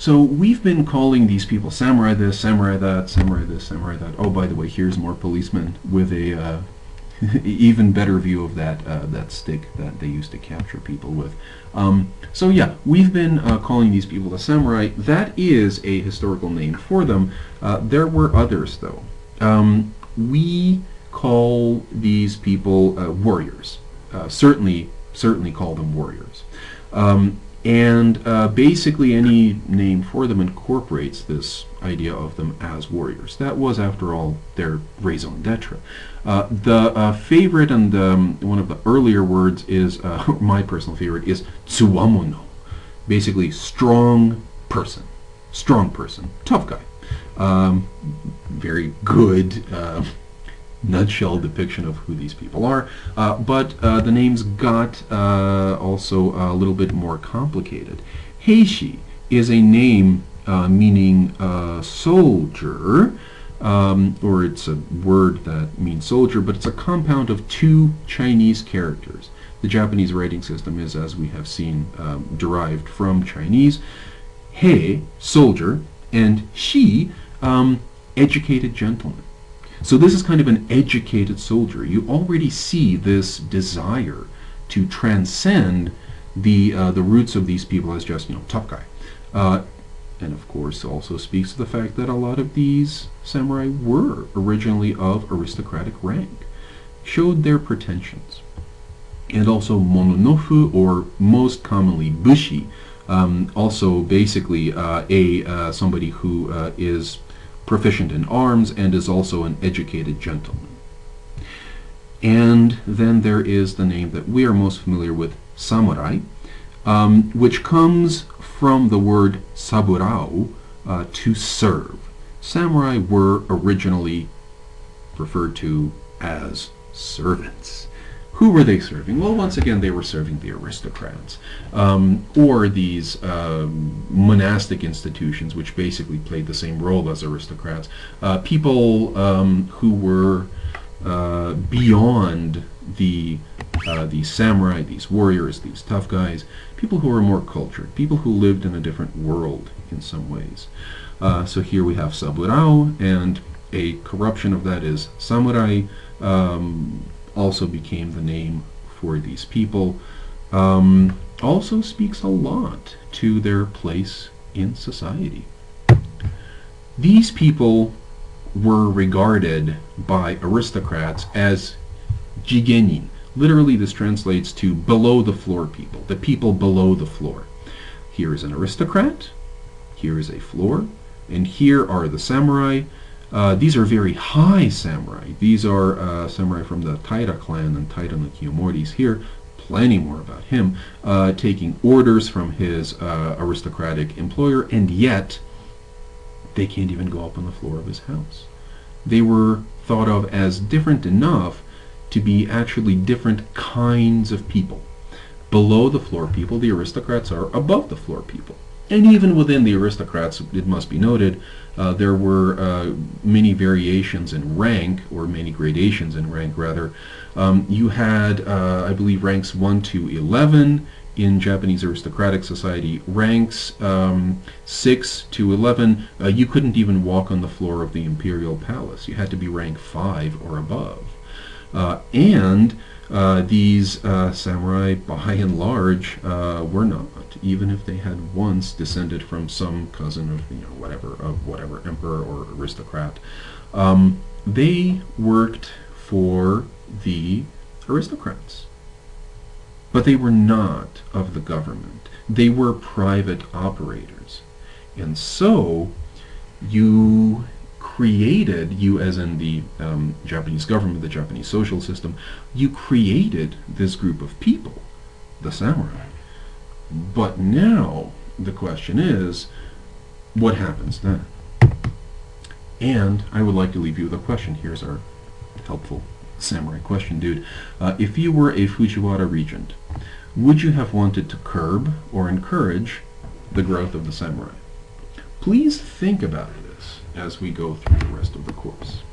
So we've been calling these people samurai this, samurai that, samurai this, samurai that. Oh, by the way, here's more policemen with a even better view of that stick that they used to capture people with. So yeah, we've been calling these people the samurai. That is a historical name for them. There were others, though. We call these people warriors. Certainly call them warriors. Basically any name for them incorporates this idea of them as warriors. That was, after all, their raison d'etre. The favorite and one of the earlier words is, my personal favorite, is tsuwamono. Basically, strong person, tough guy. Very good nutshell depiction of who these people are, but the names got also a little bit more complicated. Heishi is a name meaning soldier, or it's a word that means soldier, but it's a compound of two Chinese characters. The Japanese writing system is, as we have seen, derived from Chinese. Hei, soldier, and shi, educated gentleman. So this is kind of an educated soldier. You already see this desire to transcend the roots of these people as just, tough guy. And of course also speaks to the fact that a lot of these samurai were originally of aristocratic rank, showed their pretensions. And also mononofu, or most commonly bushi, also basically somebody who is proficient in arms and is also an educated gentleman. And then there is the name that we are most familiar with, samurai, which comes from the word saburao, to serve. Samurai were originally referred to as servants. Who were they serving? Well, once again, they were serving the aristocrats, or these monastic institutions, which basically played the same role as aristocrats. People who were beyond these samurai, these warriors, these tough guys, people who were more cultured, people who lived in a different world in some ways. So here we have saburao, and a corruption of that is samurai. Also became the name for these people. Also speaks a lot to their place in society. These people were regarded by aristocrats as jigenin. Literally, this translates to below the floor people, the people below the floor. Here is an aristocrat, here is a floor, and here are the samurai. These are very high samurai. These are samurai from the Taira clan and Taira no Kiyomori's here. Plenty more about him, taking orders from his aristocratic employer, and yet they can't even go up on the floor of his house. They were thought of as different enough to be actually different kinds of people. Below the floor people, the aristocrats are above the floor people. And even within the aristocrats, it must be noted, there were many variations in rank, or many gradations in rank, rather. You had, I believe, ranks 1 to 11 in Japanese aristocratic society. Ranks 6 to 11, you couldn't even walk on the floor of the imperial palace. You had to be rank 5 or above. These samurai, by and large, were not, even if they had once descended from some cousin of whatever emperor or aristocrat. They worked for the aristocrats, but they were not of the government. They were private operators, and so you as in the Japanese government, the Japanese social system, you created this group of people, the samurai. But now the question is, what happens then? And I would like to leave you with a question. Here's our helpful samurai question, dude. If you were a Fujiwara regent, would you have wanted to curb or encourage the growth of the samurai? Please think about this as we go through the rest of the course.